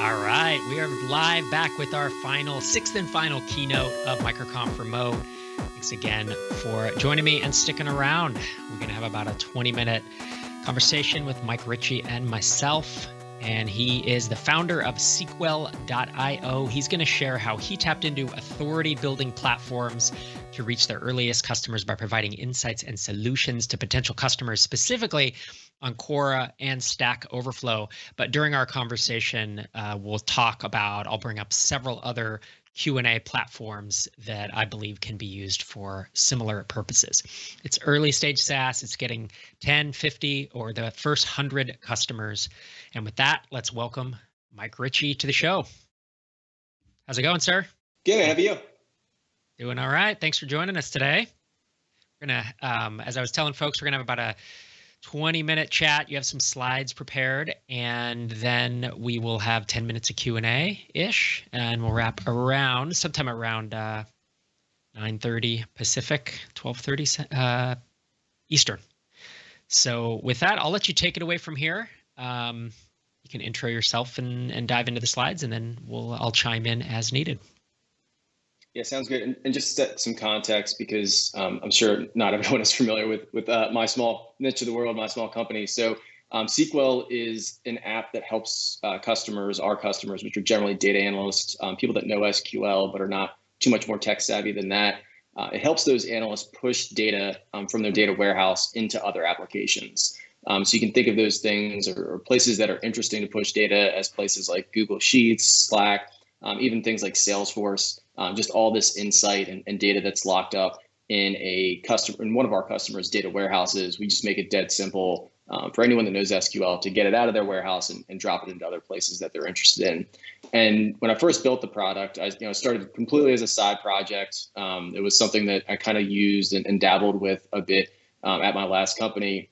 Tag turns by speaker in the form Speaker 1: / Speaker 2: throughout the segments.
Speaker 1: All right, we are live back with our sixth and final keynote of MicroConf Remote. Thanks again for joining me and sticking around. We're going to have about a 20-minute conversation with Mike Ritchie and myself, and he is the founder of Sequel.io. He's going to share how he tapped into authority-building platforms to reach their earliest customers by providing insights and solutions to potential customers, specifically on Quora and StackOverflow. But during our conversation, I'll bring up several other Q&A platforms that I believe can be used for similar purposes. It's early stage SaaS. It's getting 10, 50, or the first 100 customers. And with that, let's welcome Mike Ritchie to the show. How's it going, sir?
Speaker 2: Good, how are you?
Speaker 1: Doing all right. Thanks for joining us today. We're going to, as I was telling folks, we're going to have about a 20-minute chat. You have some slides prepared, and then we will have 10 minutes of Q&A-ish, and we'll wrap around sometime around 9:30 Pacific, 12:30 Eastern. So with that, I'll let you take it away from here. You can intro yourself and dive into the slides, and then I'll chime in as needed.
Speaker 2: Yeah, sounds good. And just set some context, because I'm sure not everyone is familiar with my small niche of the world, my small company. So Sequel is an app that helps our customers, which are generally data analysts, people that know SQL but are not too much more tech savvy than that. It helps those analysts push data from their data warehouse into other applications. So you can think of those things or places that are interesting to push data as places like Google Sheets, Slack, even things like Salesforce. Just all this insight and data that's locked up in one of our customers' data warehouses. We just make it dead simple for anyone that knows SQL to get it out of their warehouse and drop it into other places that they're interested in. And when I first built the product, I started completely as a side project. It was something that I kind of used and dabbled with a bit at my last company,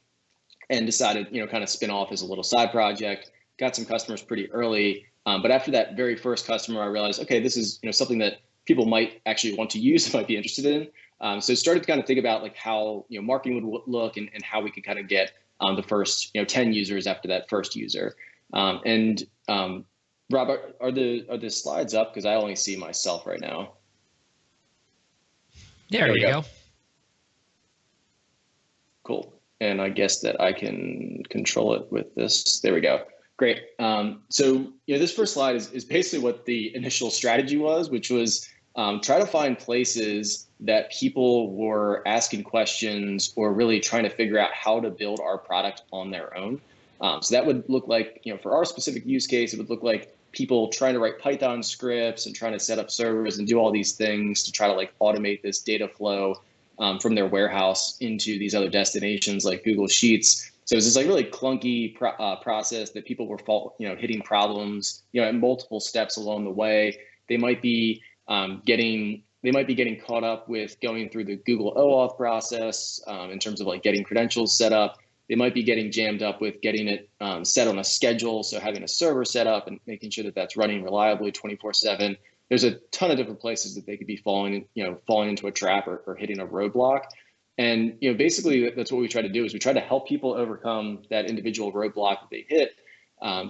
Speaker 2: and decided kind of spin off as a little side project. Got some customers pretty early, but after that very first customer, I realized, okay, this is something that people might actually want to use, might be interested in. So started to kind of think about like how marketing would look and how we could kind of get the first 10 users after that first user. Rob, are the slides up? Because I only see myself right now.
Speaker 1: There you go.
Speaker 2: Cool. And I guess that I can control it with this. There we go. Great. So this first slide is basically what the initial strategy was, which was try to find places that people were asking questions or really trying to figure out how to build our product on their own. So that would look like, for our specific use case, it would look like people trying to write Python scripts and trying to set up servers and do all these things to try to like automate this data flow from their warehouse into these other destinations like Google Sheets. So it's this like really clunky process that people were hitting problems, at multiple steps along the way. They might be getting caught up with going through the Google OAuth process in terms of like getting credentials set up. They might be getting jammed up with getting it set on a schedule, so having a server set up and making sure that that's running reliably 24/7. There's a ton of different places that they could be falling into a trap or hitting a roadblock. And basically that's what we try to do, is we try to help people overcome that individual roadblock that they hit.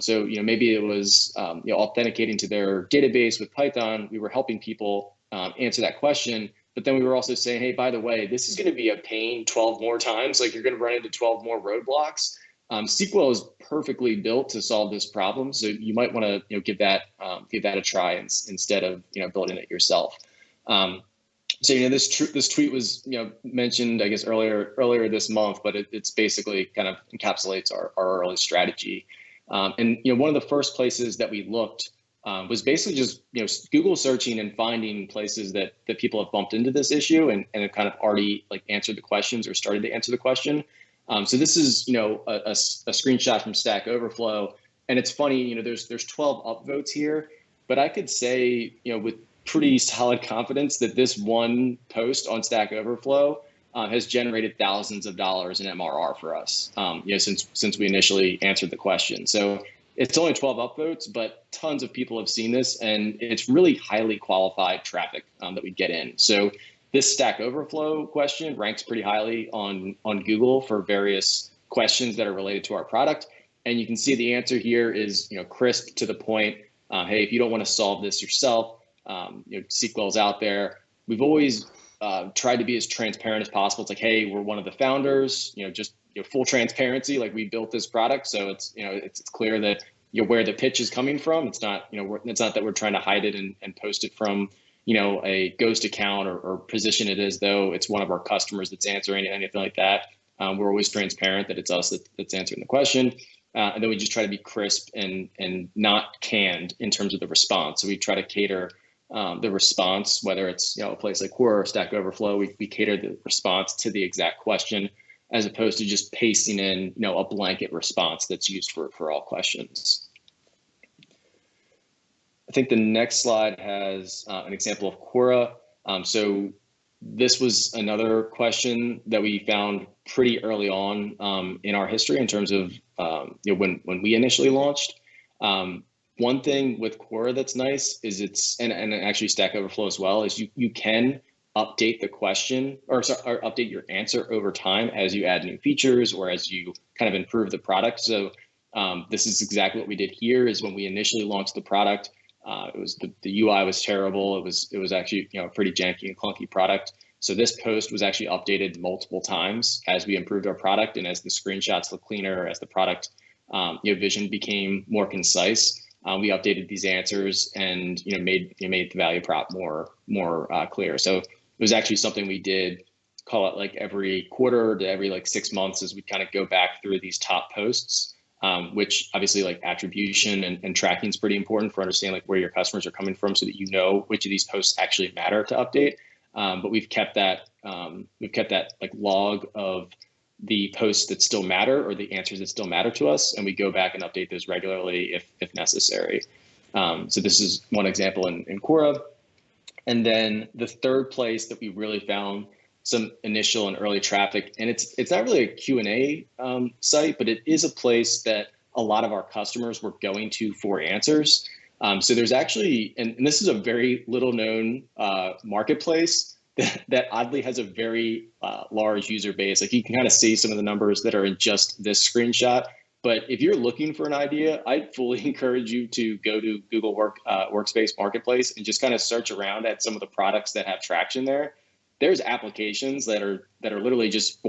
Speaker 2: So maybe it was authenticating to their database with Python. We were helping people answer that question, but then we were also saying, hey, by the way, this is going to be a pain 12 more times. Like you're going to run into 12 more roadblocks. Sequel is perfectly built to solve this problem, so you might want to give that a try instead of building it yourself. So this tweet was mentioned, I guess, earlier this month, but it's basically kind of encapsulates our early strategy. And one of the first places that we looked was basically just Google searching and finding places that people have bumped into this issue and have kind of already like answered the questions or started to answer the question. So this is a screenshot from StackOverflow, and it's funny, there's 12 upvotes here, but I could say with pretty solid confidence that this one post on StackOverflow has generated thousands of dollars in MRR for us, since we initially answered the question. So it's only 12 upvotes, but tons of people have seen this, and it's really highly qualified traffic that we get in. So this StackOverflow question ranks pretty highly on Google for various questions that are related to our product. And you can see the answer here is crisp, to the point. hey, if you don't want to solve this yourself, SQL's out there. We've always tried to be as transparent as possible. It's like, hey, we're one of the founders, just full transparency. Like, we built this product, so it's clear that where the pitch is coming from. It's not it's not that we're trying to hide it and post it from a ghost account or position it as though it's one of our customers that's answering anything like that. We're always transparent that it's us that's answering the question. And then we just try to be crisp and not canned in terms of the response. So we try to cater the response, whether it's a place like Quora or StackOverflow, we cater the response to the exact question, as opposed to just pasting in a blanket response that's used for all questions. I think the next slide has an example of Quora. So this was another question that we found pretty early on in our history in terms of when we initially launched. One thing with Quora that's nice is and actually StackOverflow as well, is you can update the question or update your answer over time as you add new features or as you kind of improve the product. So this is exactly what we did here. Is when we initially launched the product, it was the UI was terrible. It was actually a pretty janky and clunky product. So this post was actually updated multiple times as we improved our product and as the screenshots look cleaner, as the product vision became more concise. We updated these answers and made the value prop more clear. So it was actually something we did, call it like every quarter to every 6 months, as we kind of go back through these top posts, which obviously attribution and tracking is pretty important for understanding where your customers are coming from, so that which of these posts actually matter to update. But we've kept that log of the posts that still matter or the answers that still matter to us, and we go back and update those regularly if necessary. So this is one example in Quora. And then the third place that we really found some initial and early traffic, and it's not really a Q&A site, but it is a place that a lot of our customers were going to for answers. So there's actually, and this is a very little known marketplace that oddly has a very large user base. You can kind of see some of the numbers that are in just this screenshot. But if you're looking for an idea, I'd fully encourage you to go to Google Workspace Marketplace and just kind of search around at some of the products that have traction there. There's applications that are literally just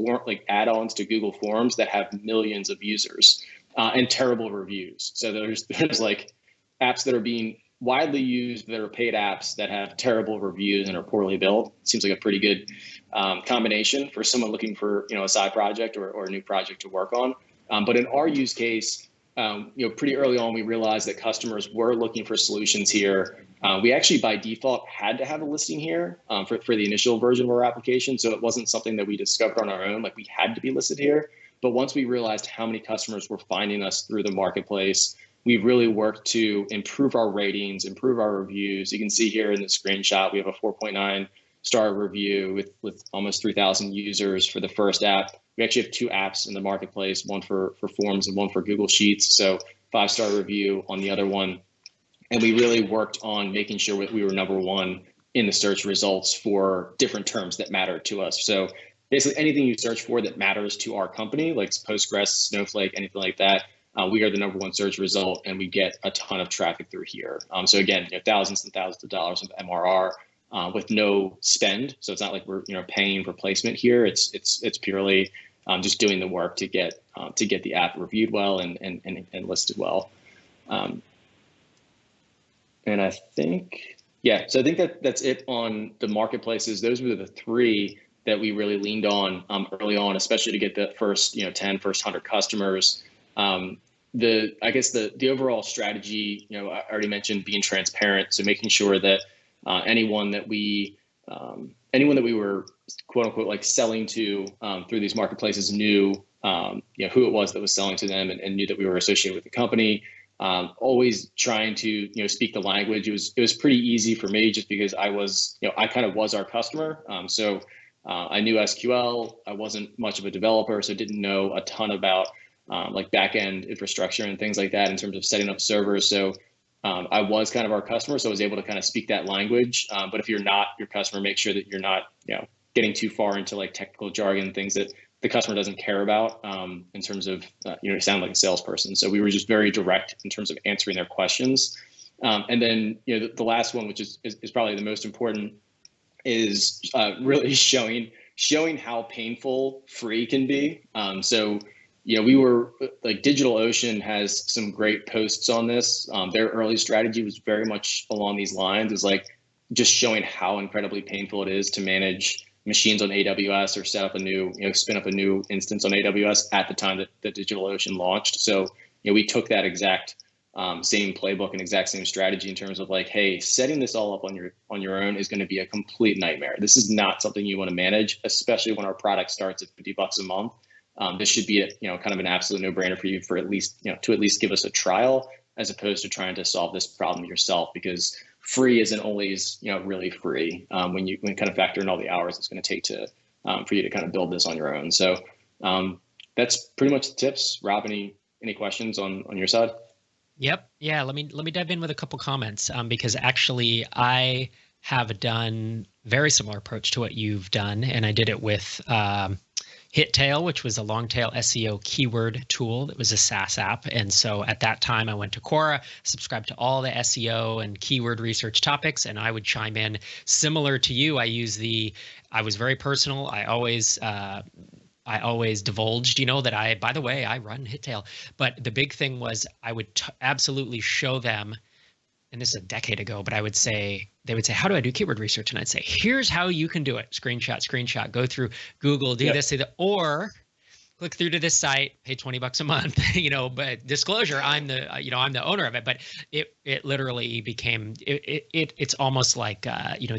Speaker 2: add-ons to Google Forms that have millions of users and terrible reviews. So there's apps that are being widely used that are paid apps that have terrible reviews and are poorly built. Seems like a pretty good combination for someone looking for a side project or a new project to work on. But in our use case, pretty early on, we realized that customers were looking for solutions here. We actually by default had to have a listing here for the initial version of our application. So it wasn't something that we discovered on our own, we had to be listed here. But once we realized how many customers were finding us through the marketplace, we really worked to improve our ratings, improve our reviews. You can see here in the screenshot, we have a 4.9 star review with almost 3,000 users for the first app. We actually have two apps in the marketplace, one for Forms and one for Google Sheets. So 5-star review on the other one. And we really worked on making sure we were number one in the search results for different terms that matter to us. So basically anything you search for that matters to our company, like Postgres, Snowflake, anything like that, we are the number one search result, and we get a ton of traffic through here. So again, thousands and thousands of dollars of MRR with no spend. So it's not like we're paying for placement here. It's purely just doing the work to get the app reviewed well and listed well. And I think so I think that's it on the marketplaces. Those were the three that we really leaned on early on, especially to get the first first 100 customers. I guess the overall strategy, I already mentioned being transparent. So making sure that anyone that we were quote unquote selling to through these marketplaces knew who it was that was selling to them and knew that we were associated with the company. Always trying to speak the language. It was pretty easy for me just because I kind of was our customer. So I knew SQL. I wasn't much of a developer, so didn't know a ton about back-end infrastructure and things like that in terms of setting up servers. So I was kind of our customer, so I was able to kind of speak that language. But if you're not your customer, make sure that you're not getting too far into technical jargon, things that the customer doesn't care about in terms of sound like a salesperson. So we were just very direct in terms of answering their questions. And then, the last one, which is probably the most important, is really showing how painful free can be. So, we were like, DigitalOcean has some great posts on this. Their early strategy was very much along these lines, is like just showing how incredibly painful it is to manage machines on AWS or spin up a new instance on AWS at the time that DigitalOcean launched. So, we took that exact same playbook and exact same strategy in terms of like, hey, setting this all up on your own is going to be a complete nightmare. This is not something you want to manage, especially when our product starts at $50 a month. This should be kind of an absolute no-brainer for you to at least give us a trial, as opposed to trying to solve this problem yourself, because free isn't always really free when you kind of factor in all the hours it's going to take to for you to kind of build this on your own. So that's pretty much the tips. Rob, any questions on your side?
Speaker 1: Yep. Yeah. Let me dive in with a couple comments because actually I have done very similar approach to what you've done, and I did it with HitTail, which was a long tail SEO keyword tool that was a SaaS app. And so at that time I went to Quora, subscribed to all the SEO and keyword research topics, and I would chime in similar to you. I was very personal. I always divulged, that by the way, I run HitTail. But the big thing was I would absolutely show them, and this is a decade ago, but they would say, how do I do keyword research? And I'd say, here's how you can do it. Screenshot, go through Google, do this, do that, or click through to this site, pay $20 a month, but disclosure, I'm the owner of it, but it literally became, it's almost like,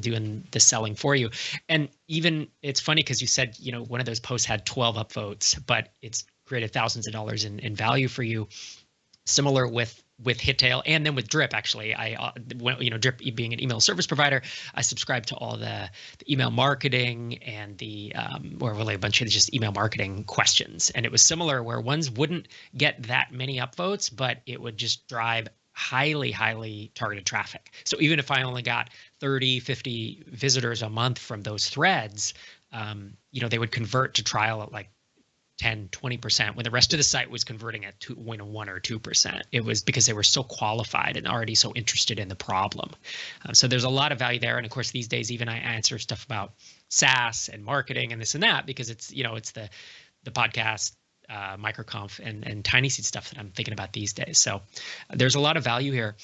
Speaker 1: doing the selling for you. And even it's funny because you said, one of those posts had 12 upvotes, but it's created thousands of dollars in value for you. Similar with HitTail, and then with Drip, actually, Drip being an email service provider, I subscribed to all the email marketing and or really a bunch of just email marketing questions. And it was similar where ones wouldn't get that many upvotes, but it would just drive highly, highly targeted traffic. So even if I only got 30, 50 visitors a month from those threads, they would convert to trial at like 10, 20%, when the rest of the site was converting at 1 or 2%. It was because they were so qualified and already so interested in the problem. So there's a lot of value there. And of course, these days, even I answer stuff about SaaS and marketing and this and that, because it's, it's the podcast, MicroConf and Tiny Seed stuff that I'm thinking about these days. So there's a lot of value here.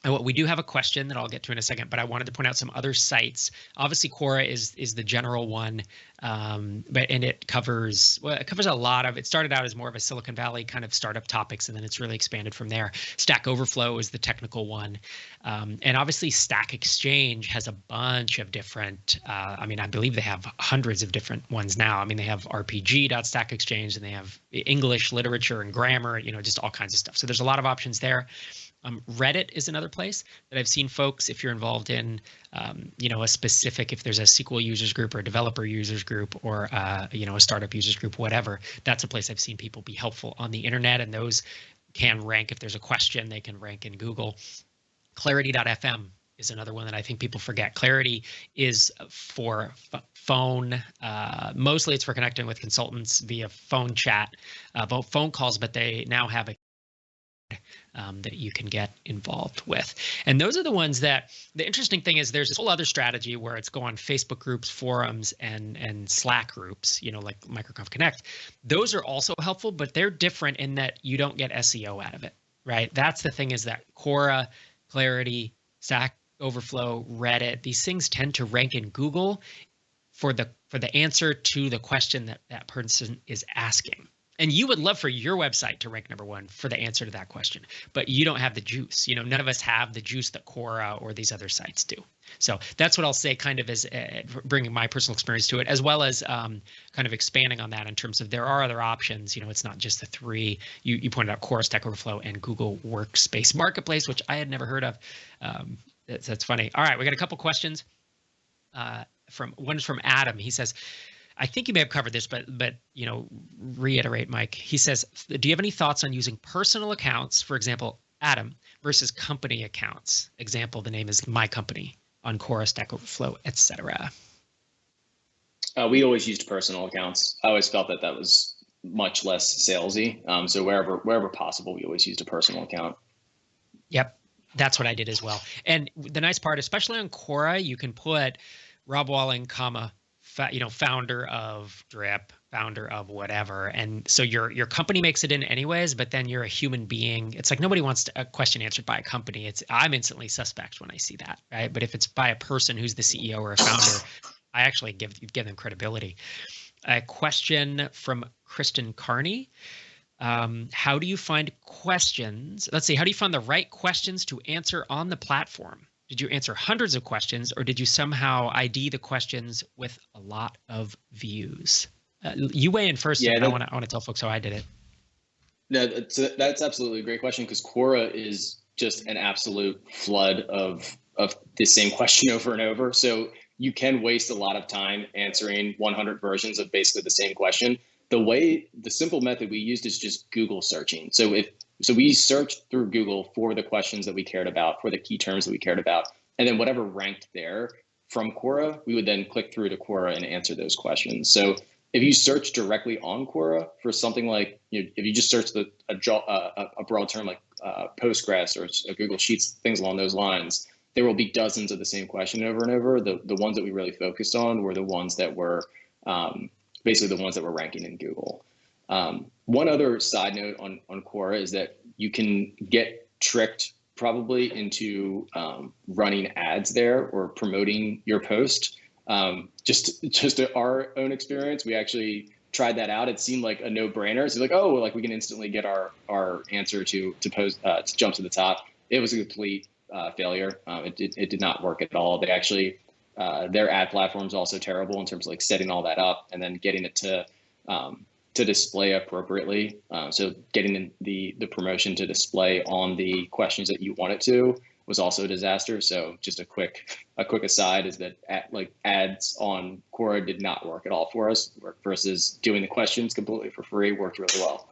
Speaker 1: And we do have a question that I'll get to in a second, but I wanted to point out some other sites. Obviously, Quora is the general one, and it covers a lot of. It started out as more of a Silicon Valley kind of startup topics, and then it's really expanded from there. StackOverflow is the technical one, and obviously Stack Exchange has a bunch of different. I believe they have hundreds of different ones now. They have RPG.Stack Exchange, and they have English literature and grammar, just all kinds of stuff. So there's a lot of options there. Reddit is another place that I've seen folks, if you're involved in, a specific, if there's a SQL users group or a developer users group or, a startup users group, whatever, that's a place I've seen people be helpful on the internet. And those can rank, if there's a question, they can rank in Google. Clarity.fm is another one that I think people forget. Clarity is for phone. Mostly it's for connecting with consultants via phone chat, phone calls, but they now have a that you can get involved with. And those are the ones that, the interesting thing is there's this whole other strategy where it's go on Facebook groups, forums, and Slack groups, like MicroConf Connect. Those are also helpful, but they're different in that you don't get SEO out of it, right? That's the thing, is that Quora, Clarity, StackOverflow, Reddit, these things tend to rank in Google for the answer to the question that person is asking. And you would love for your website to rank #1 for the answer to that question, but you don't have the juice. None of us have the juice that Quora or these other sites do. So that's what I'll say, kind of as bringing my personal experience to it, as well as kind of expanding on that in terms of there are other options. It's not just the three. You pointed out Quora, StackOverflow, and Google Workspace Marketplace, which I had never heard of. That's funny. All right, we got a couple questions. One's from Adam. He says, I think you may have covered this, but reiterate, Mike. He says, do you have any thoughts on using personal accounts, for example, Adam, versus company accounts? Example, the name is My Company on Quora, StackOverflow, etc.
Speaker 2: We always used personal accounts. I always felt that was much less salesy. So wherever possible, we always used a personal account.
Speaker 1: Yep. That's what I did as well. And the nice part, especially on Quora, you can put Rob Walling, comma, founder of Drip, founder of whatever. And so your company makes it in anyways, but then you're a human being. It's like nobody wants a question answered by a company. I'm instantly suspect when I see that, right? But if it's by a person who's the CEO or a founder, I actually give them credibility. A question from Kristen Carney. How do you find questions? Let's see. How do you find the right questions to answer on the platform? Did you answer hundreds of questions, or did you somehow ID the questions with a lot of views? You weigh in first. Yeah, I want to tell folks how I did it.
Speaker 2: No, that's absolutely a great question, because Quora is just an absolute flood of the same question over and over. So you can waste a lot of time answering 100 versions of basically the same question. The simple method we used is just Google searching. So we searched through Google for the questions that we cared about, for the key terms that we cared about, and then whatever ranked there from Quora, we would then click through to Quora and answer those questions. So if you search directly on Quora for something like, if you just search a broad term like Postgres or Google Sheets, things along those lines, there will be dozens of the same question over and over. The ones that we really focused on were the ones that were basically the ones that were ranking in Google. One other side note on Quora is that you can get tricked probably into running ads there or promoting your post. Just our own experience, we actually tried that out. It seemed like a no-brainer. So like, oh, like we can instantly get our answer to post to jump to the top. It was a complete failure. It did not work at all. They actually their ad platform is also terrible in terms of like setting all that up and then getting it to display appropriately. So getting the promotion to display on the questions that you want it to was also a disaster. So just a quick aside is that ads on Quora did not work at all for us, versus doing the questions completely for free worked really well.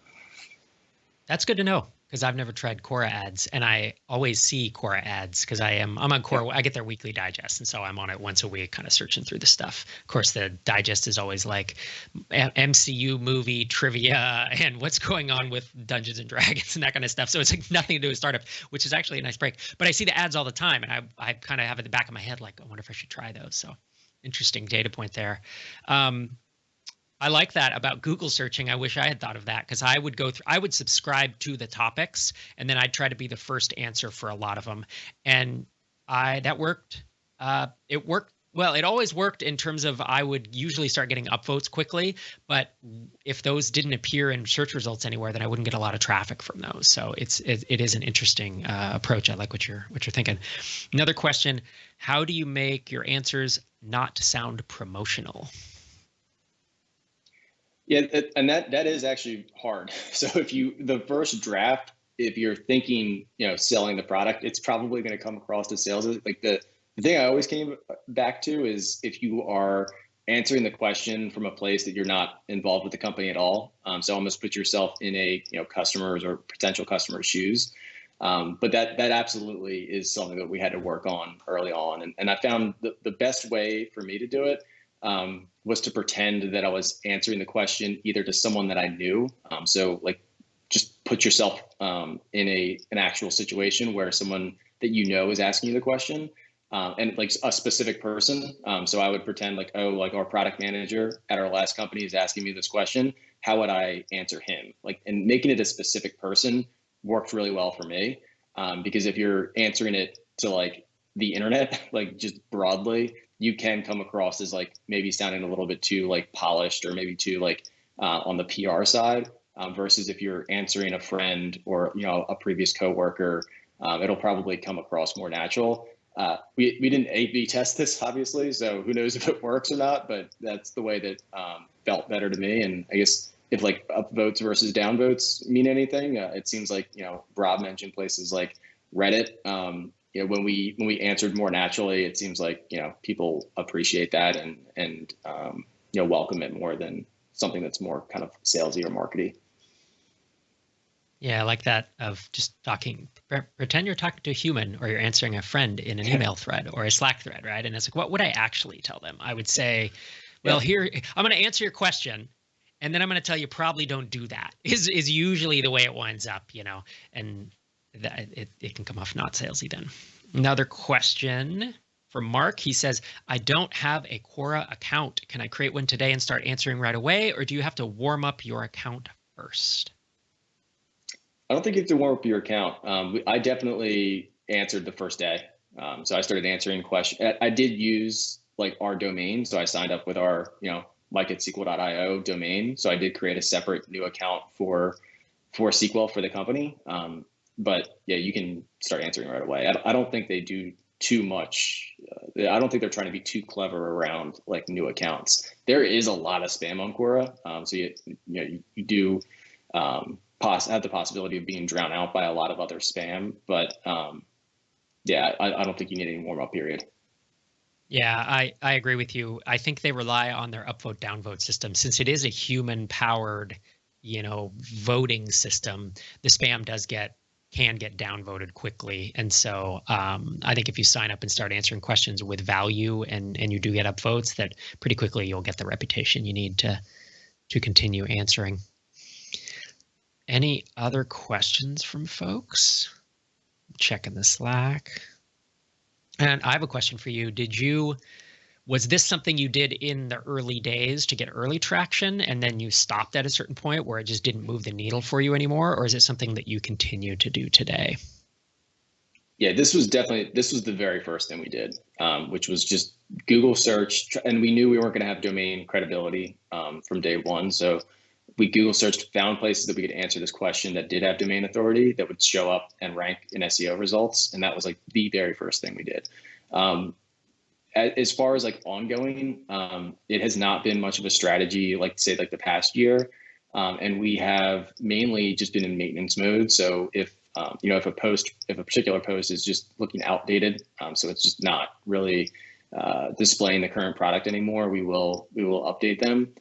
Speaker 1: That's good to know, because I've never tried Quora ads, and I always see Quora ads because I'm on Quora. I get their weekly digest, and so I'm on it once a week, kind of searching through the stuff. Of course, the digest is always like MCU movie trivia and what's going on with Dungeons and Dragons and that kind of stuff. So it's like nothing to do with startup, which is actually a nice break. But I see the ads all the time, and I kind of have at the back of my head like, I wonder if I should try those. So interesting data point there. I like that about Google searching. I wish I had thought of that, because I would subscribe to the topics, and then I'd try to be the first answer for a lot of them. And that worked. It worked. Well, it always worked in terms of I would usually start getting upvotes quickly, but if those didn't appear in search results anywhere, then I wouldn't get a lot of traffic from those. So it is an interesting approach. I like what you're thinking. Another question: how do you make your answers not sound promotional?
Speaker 2: Yeah, and that is actually hard. So the first draft, if you're thinking, selling the product, it's probably going to come across as sales. Like the thing I always came back to is if you are answering the question from a place that you're not involved with the company at all. So almost put yourself in a customers or potential customers' shoes. But that absolutely is something that we had to work on early on. And I found the best way for me to do it was to pretend that I was answering the question either to someone that I knew. So like just put yourself in an actual situation where someone that is asking you the question, and like a specific person. So I would pretend like, oh, like our product manager at our last company is asking me this question. How would I answer him? And making it a specific person worked really well for me, because if you're answering it to like the internet, like just broadly, you can come across as like maybe sounding a little bit too like polished, or maybe too like on the PR side, versus if you're answering a friend or a previous coworker, it'll probably come across more natural. We didn't A/B test this, obviously, so who knows if it works or not, but that's the way that felt better to me. And I guess if like upvotes versus downvotes mean anything, it seems like Rob mentioned places like Reddit. When we answered more naturally, it seems like people appreciate that and welcome it more than something that's more kind of salesy or markety.
Speaker 1: Yeah, I like that, of just talking. Pretend you're talking to a human, or you're answering a friend in an email thread or a Slack thread, right? And it's like, what would I actually tell them? I would say, well, here, I'm going to answer your question, and then I'm going to tell you probably don't do that. Is usually the way it winds up, and that it can come off not salesy then. Another question from Mark. He says, I don't have a Quora account. Can I create one today and start answering right away? Or do you have to warm up your account first?
Speaker 2: I don't think you have to warm up your account. I definitely answered the first day. So I started answering questions. I did use like our domain. So I signed up with our, mike@sql.io domain. So I did create a separate new account for SQL for the company. But yeah, you can start answering right away. I don't think they do too much. I don't think they're trying to be too clever around like new accounts. There is a lot of spam on Quora. So you do have the possibility of being drowned out by a lot of other spam, but yeah, I don't think you need any warm up period.
Speaker 1: Yeah, I agree with you. I think they rely on their upvote downvote system. Since it is a human powered, voting system, the spam can get downvoted quickly. And so I think if you sign up and start answering questions with value and you do get upvotes, that pretty quickly you'll get the reputation you need to continue answering. Any other questions from folks? Checking the Slack. And I have a question for you. Was this something you did in the early days to get early traction and then you stopped at a certain point where it just didn't move the needle for you anymore? Or is it something that you continue to do today?
Speaker 2: Yeah, this was the very first thing we did, which was just Google search. And we knew we weren't going to have domain credibility from day one. So we Google searched, found places that we could answer this question that did have domain authority that would show up and rank in SEO results. And that was like the very first thing we did. As far as like ongoing, it has not been much of a strategy, like say like the past year. And we have mainly just been in maintenance mode. So if a particular post is just looking outdated, so it's just not really displaying the current product anymore, we will update them.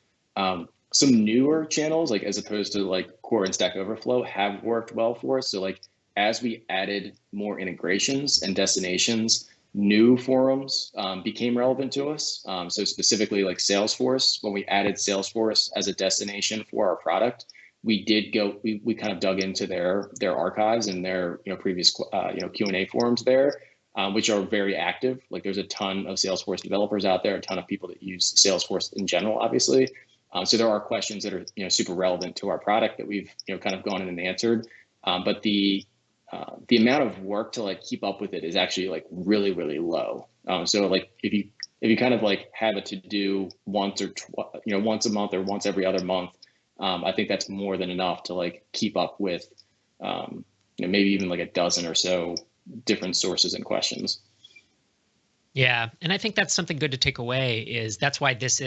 Speaker 2: Some newer channels, like as opposed to like Quora and StackOverflow, have worked well for us. So like as we added more integrations and destinations, new forums became relevant to us. So specifically like Salesforce, when we added Salesforce as a destination for our product, we kind of dug into their archives and their previous Q&A forums there, which are very active. Like there's a ton of Salesforce developers out there, a ton of people that use Salesforce in general, obviously. So there are questions that are super relevant to our product that we've kind of gone in and answered, but the amount of work to like keep up with it is actually like really, really low. So like if you kind of like have it to do once a month or once every other month, I think that's more than enough to like keep up with maybe even like a dozen or so different sources and questions.
Speaker 1: Yeah, and I think that's something good to take away. Is that's why this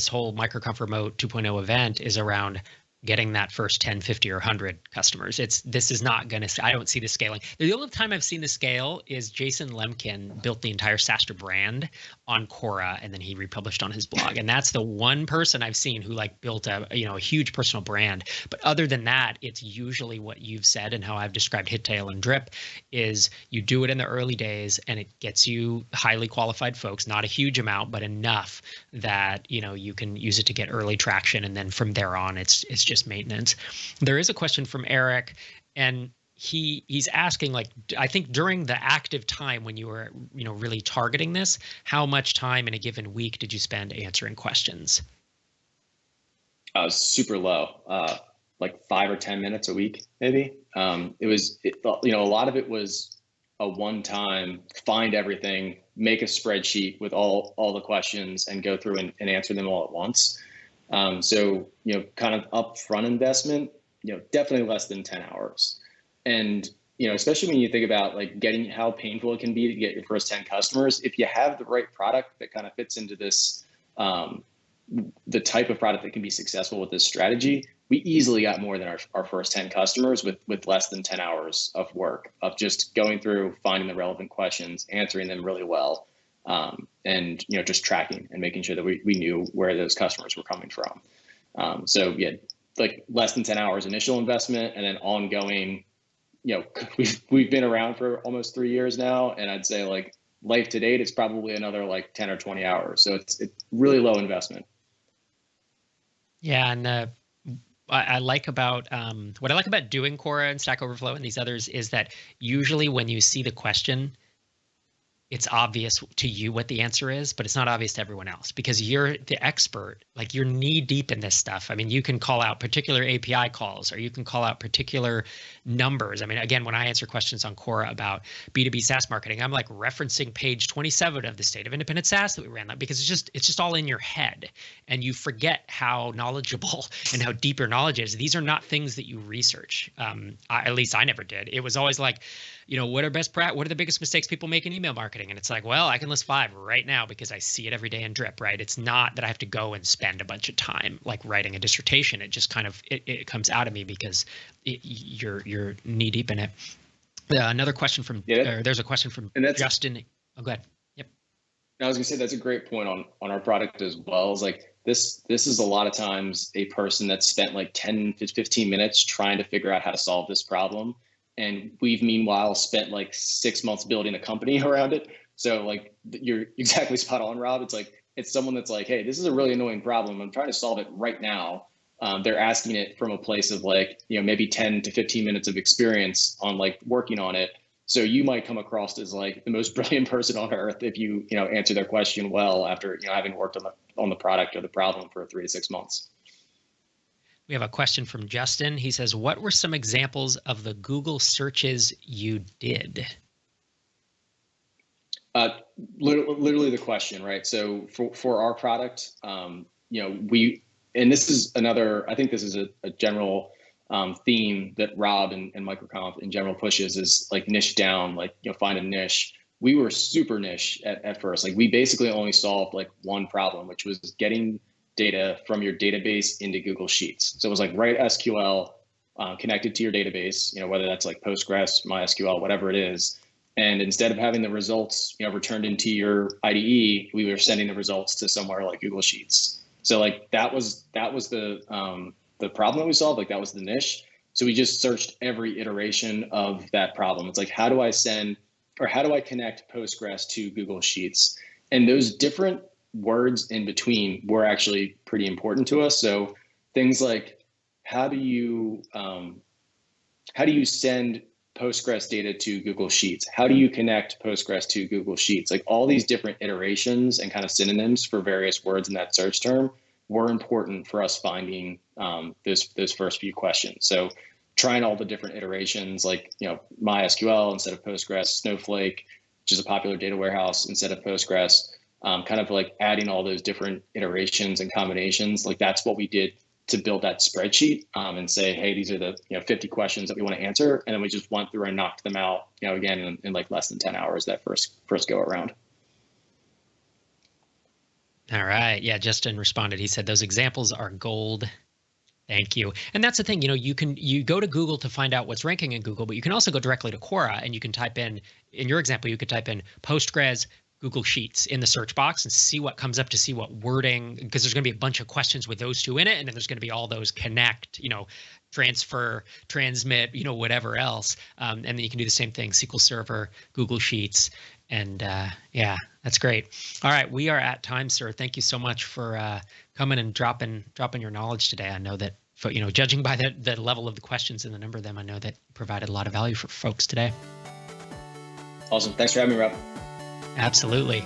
Speaker 1: whole MicroConf Remote 2.0 event is around getting that first 10, 50, or 100 customers. This is not going to, I don't see the scaling. The only time I've seen the scale is Jason Lemkin built the entire SaaStr brand on Quora, and then he republished on his blog. And that's the one person I've seen who like built a huge personal brand. But other than that, it's usually what you've said and how I've described Hittail and Drip is you do it in the early days and it gets you highly qualified folks, not a huge amount, but enough that, you can use it to get early traction. And then from there on, it's just maintenance. There is a question from Eric, and he's asking, like, I think during the active time when you were, really targeting this, how much time in a given week did you spend answering questions?
Speaker 2: Super low, like 5 or 10 minutes a week, maybe. A lot of it was a one-time find everything, make a spreadsheet with all the questions and go through and answer them all at once. So, kind of upfront investment, definitely less than 10 hours. And, especially when you think about like getting how painful it can be to get your first 10 customers, if you have the right product that kind of fits into this, the type of product that can be successful with this strategy, we easily got more than our first 10 customers with less than 10 hours of work of just going through, finding the relevant questions, answering them really well. And just tracking and making sure that we knew where those customers were coming from. So yeah, like less than 10 hours initial investment, and then ongoing. We've been around for almost 3 years now, and I'd say like life to date, it's probably another like 10 or 20 hours. So it's really low investment.
Speaker 1: Yeah, and I like about what I like about doing Quora and Stack Overflow and these others is that usually when you see the question, it's obvious to you what the answer is, but it's not obvious to everyone else because you're the expert. Like you're knee deep in this stuff. I mean, you can call out particular API calls or you can call out particular numbers. I mean, again, when I answer questions on Quora about B2B SaaS marketing, I'm like referencing page 27 of the State of Independent SaaS that we ran that because it's just all in your head and you forget how knowledgeable and how deep your knowledge is. These are not things that you research. At least I never did. It was always like, what are the biggest mistakes people make in email marketing? And it's like, well, I can list 5 right now because I see it every day in Drip, right? It's not that I have to go and spend a bunch of time like writing a dissertation. It just kind of, it comes out of me because you're knee deep in it. Another question from, there's a question from Justin. Oh, go ahead. Yep.
Speaker 2: I was gonna say, that's a great point on our product as well. Is like, this is a lot of times a person that spent like 10 to 15 minutes trying to figure out how to solve this problem. And we've meanwhile spent like 6 months building a company around it. So like you're exactly spot on, Rob. It's like, it's someone that's like, hey, this is a really annoying problem. I'm trying to solve it right now. They're asking it from a place of like, maybe 10 to 15 minutes of experience on like working on it. So you might come across as like the most brilliant person on earth if you answer their question well after having worked on the product or the problem for 3 to 6 months.
Speaker 1: We have a question from Justin. He says, what were some examples of the Google searches you did?
Speaker 2: Literally the question, right? So for our product, and this is another, I think this is a general theme that Rob and MicroConf in general pushes is like niche down, like, find a niche. We were super niche at first. Like we basically only solved like one problem, which was getting data from your database into Google Sheets. So it was like write SQL connected to your database, whether that's like Postgres, MySQL, whatever it is. And instead of having the results, returned into your IDE, we were sending the results to somewhere like Google Sheets. So like that was the problem that we solved. Like that was the niche. So we just searched every iteration of that problem. It's like, how do I connect Postgres to Google Sheets? And those different words in between were actually pretty important to us. So things like, how do you send Postgres data to Google Sheets? How do you connect Postgres to Google Sheets? Like all these different iterations and kind of synonyms for various words in that search term were important for us finding those first few questions. So trying all the different iterations, like MySQL instead of Postgres, Snowflake, which is a popular data warehouse, instead of Postgres, kind of like adding all those different iterations and combinations. Like that's what we did to build that spreadsheet and say, hey, these are the 50 questions that we want to answer. And then we just went through and knocked them out, again, in like less than 10 hours that first go around.
Speaker 1: All right. Yeah, Justin responded. He said, those examples are gold. Thank you. And that's the thing, you go to Google to find out what's ranking in Google, but you can also go directly to Quora and you can type in your example, you could type in Postgres Google Sheets in the search box and see what comes up, to see what wording, because there's going to be a bunch of questions with those two in it. And then there's going to be all those connect, transfer, transmit, whatever else. And then you can do the same thing, SQL Server, Google Sheets. And yeah, that's great. All right. We are at time, sir. Thank you so much for coming and dropping your knowledge today. I know that, judging by the level of the questions and the number of them, I know that provided a lot of value for folks today.
Speaker 2: Awesome. Thanks for having me, Rob.
Speaker 1: Absolutely.